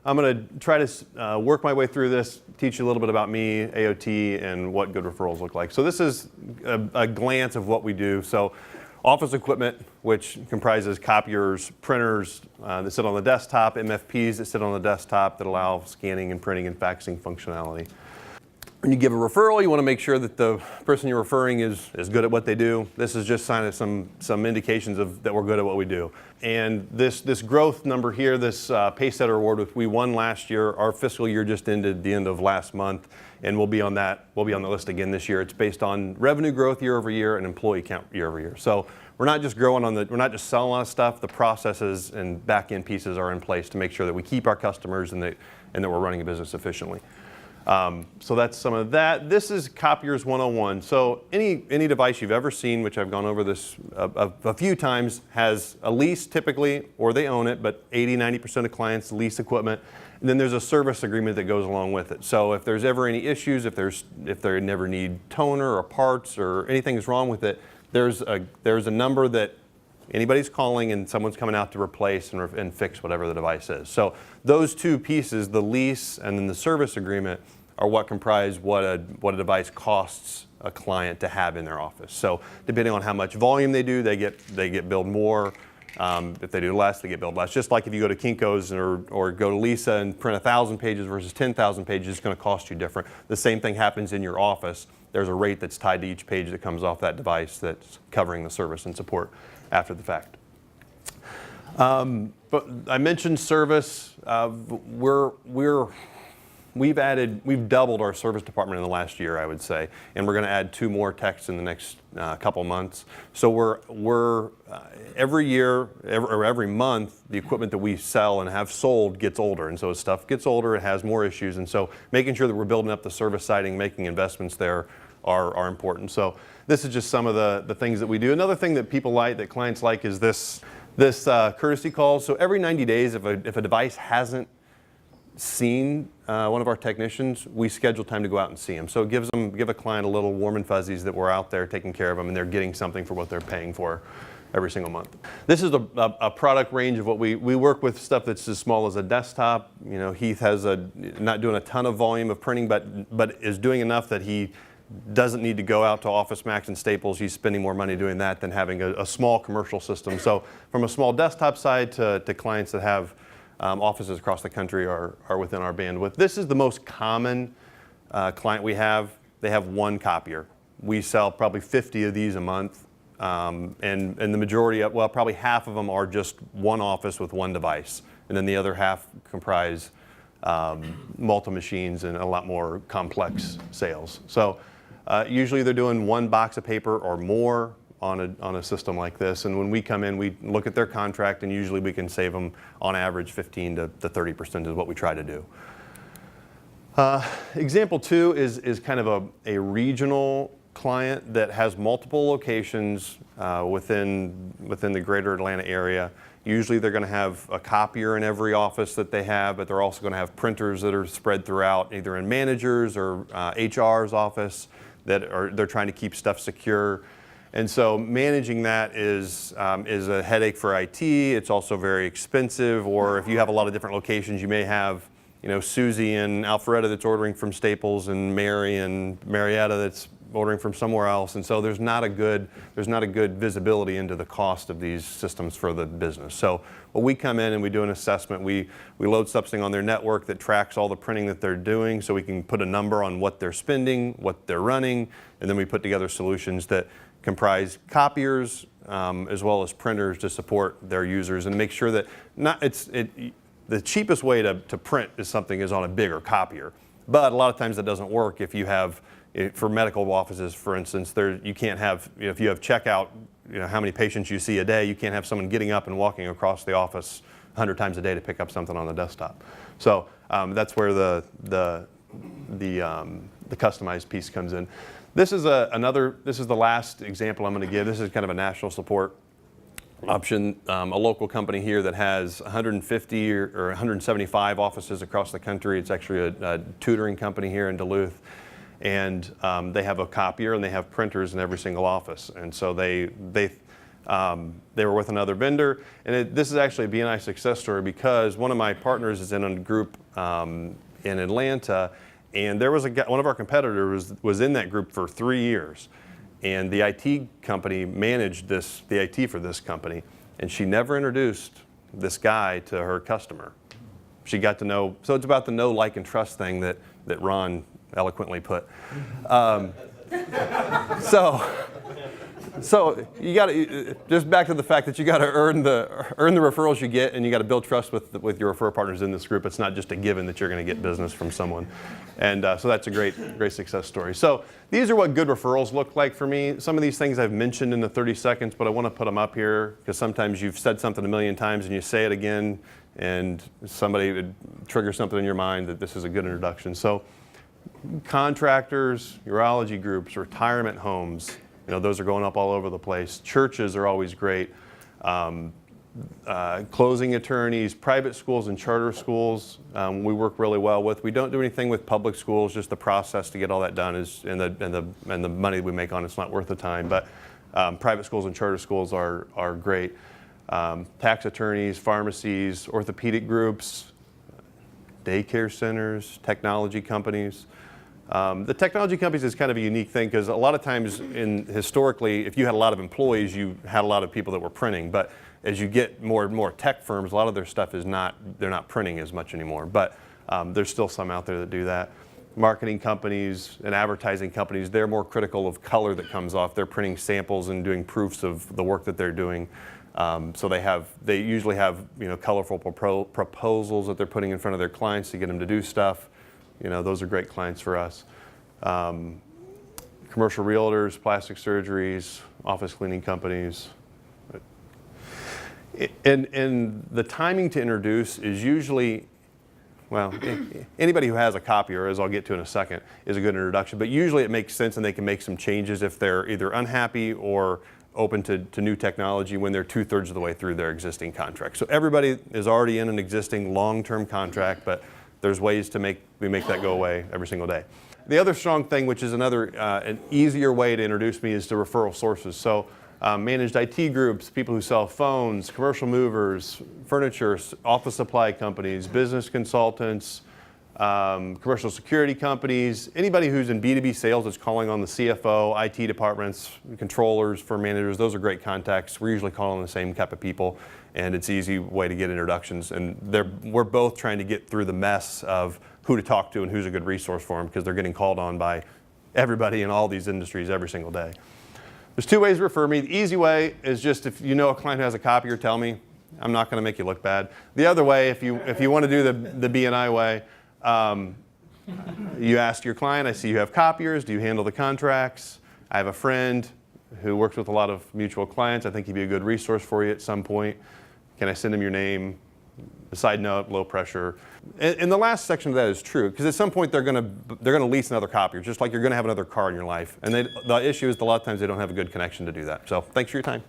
I'm going to try to work my way through this, teach you a little bit about me, AOT, and what good referrals look like. So this is a glance of what we do. So office equipment, which comprises copiers, printers that sit on the desktop, MFPs that sit on the desktop that allow scanning and printing and faxing functionality. When you give a referral, you want to make sure that the person you're referring is good at what they do. This is just kind of some indications of that we're good at what we do. And this growth number here, this Pacesetter Award, which we won last year, our fiscal year just ended the end of last month, and we'll be on the list again this year. It's based on revenue growth year over year and employee count year over year. So we're not just growing we're not just selling a lot of stuff. The processes and back end pieces are in place to make sure that we keep our customers and that we're running a business efficiently. So that's some of that. This is Copiers 101. So any device you've ever seen, which I've gone over this a few times, has a lease typically, or they own it, but 80–90% of clients lease equipment. And then there's a service agreement that goes along with it. So if there's ever any issues, if they never need toner or parts or anything is wrong with it, there's a number that anybody's calling and someone's coming out to replace and fix whatever the device is. So those two pieces, the lease and then the service agreement, are what comprise what a device costs a client to have in their office. So depending on how much volume they do, they get billed more. If they do less, they get billed less. Just like if you go to Kinko's or go to Lisa and print 1,000 pages versus 10,000 pages, it's going to cost you different. The same thing happens in your office. There's a rate that's tied to each page that comes off that device that's covering the service and support after the fact. But I mentioned service. We've doubled our service department in the last year, I would say, and we're going to add 2 more techs in the next couple months. So we're every year or every month, the equipment that we sell and have sold gets older, and so as stuff gets older, it has more issues, and so making sure that we're building up the service siding, making investments there are important. So this is just some of the things that we do. Another thing that people like, that clients like, is this courtesy call. So every 90 days, if a device hasn't seen one of our technicians, we schedule time to go out and see them. So it give a client a little warm and fuzzies that we're out there taking care of them and they're getting something for what they're paying for every single month. This is a product range of what we work with, stuff that's as small as a desktop. You know, Heath has not doing a ton of volume of printing, but is doing enough that he doesn't need to go out to Office Max and Staples. He's spending more money doing that than having a small commercial system. So from a small desktop side to clients that have offices across the country are within our bandwidth. This is the most common client we have. They have 1 copier. We sell probably 50 of these a month, and the majority of, well, probably half of them are just 1 office with 1 device, and then the other half comprise multi-machines and a lot more complex sales. So usually they're doing 1 box of paper or more on a system like this, and when we come in, we look at their contract, and usually we can save them on average 15 to 30% is what we try to do. Example 2 is kind of a regional client that has multiple locations within the greater Atlanta area. Usually they're going to have a copier in every office that they have, but they're also going to have printers that are spread throughout, either in managers or HR's office, they're trying to keep stuff secure. And so managing that is a headache for IT. It's also very expensive. Or if you have a lot of different locations, you may have, you know, Susie in Alpharetta that's ordering from Staples, and Mary in Marietta that's ordering from somewhere else. And so there's not a good visibility into the cost of these systems for the business. So when we come in and we do an assessment, we load something on their network that tracks all the printing that they're doing, so we can put a number on what they're spending, what they're running, and then we put together solutions that comprise copiers as well as printers to support their users and make sure that the cheapest way to print is on a bigger copier. But a lot of times that doesn't work if you have, for medical offices, for instance, you can't have, if you have checkout, how many patients you see a day, you can't have someone getting up and walking across the office 100 times a day to pick up something on the desktop. So that's where the customized piece comes in. This is the last example I'm going to give. This is kind of a national support option. A local company here that has 150 or 175 offices across the country. It's actually a tutoring company here in Duluth. And they have a copier and they have printers in every single office. And so they They were with another vendor, and this is actually a BNI success story because one of my partners is in a group in Atlanta, and there was one of our competitors was in that group for 3 years, and the IT company managed the IT for this company, and she never introduced this guy to her customer. She got to know, so it's about the know, like, and trust thing that Ron eloquently put. So you got to just back to the fact that you got to earn the referrals you get, and you got to build trust with your referral partners in this group. It's not just a given that you're going to get business from someone, and so that's a great success story. So these are what good referrals look like for me. Some of these things I've mentioned in the 30 seconds, but I want to put them up here because sometimes you've said something a million times and you say it again, and somebody would trigger something in your mind that this is a good introduction. So contractors, urology groups, retirement homes. Those are going up all over the place. Churches are always great. Closing attorneys, private schools and charter schools, we work really well with. We don't do anything with public schools. Just the process to get all that done and the money we make on it's not worth the time. But private schools and charter schools are great. Tax attorneys, pharmacies, orthopedic groups, daycare centers, technology companies. The technology companies is kind of a unique thing because a lot of times historically, if you had a lot of employees, you had a lot of people that were printing. But as you get more and more tech firms, a lot of their stuff they're not printing as much anymore. But there's still some out there that do that. Marketing companies and advertising companies, they're more critical of color that comes off. They're printing samples and doing proofs of the work that they're doing. So they usually have colorful proposals that they're putting in front of their clients to get them to do stuff. Those are great clients for us. Commercial realtors, plastic surgeries, office cleaning companies. And the timing to introduce is usually, well, anybody who has a copier, as I'll get to in a second, is a good introduction. But usually it makes sense and they can make some changes if they're either unhappy or open to new technology when they're 2/3 of the way through their existing contract. So everybody is already in an existing long-term contract, but there's ways to make that go away every single day. The other strong thing, which is an easier way to introduce me, is to referral sources. So managed IT groups, people who sell phones, commercial movers, furniture, office supply companies, business consultants, commercial security companies, anybody who's in B2B sales that's calling on the CFO, IT departments, controllers, firm managers. Those are great contacts. We're usually calling the same type of people, and it's an easy way to get introductions. And we're both trying to get through the mess of who to talk to and who's a good resource for them because they're getting called on by everybody in all these industries every single day. There's 2 ways to refer me. The easy way is just if you know a client who has a copier, tell me. I'm not going to make you look bad. The other way, if you want to do the BNI way, you ask your client, I see you have copiers, do you handle the contracts? I have a friend who works with a lot of mutual clients. I think he'd be a good resource for you at some point. Can I send him your name? A side note, low pressure. And the last section of that is true because at some point they're going to lease another copier, just like you're going to have another car in your life. And the issue is a lot of times they don't have a good connection to do that. So thanks for your time.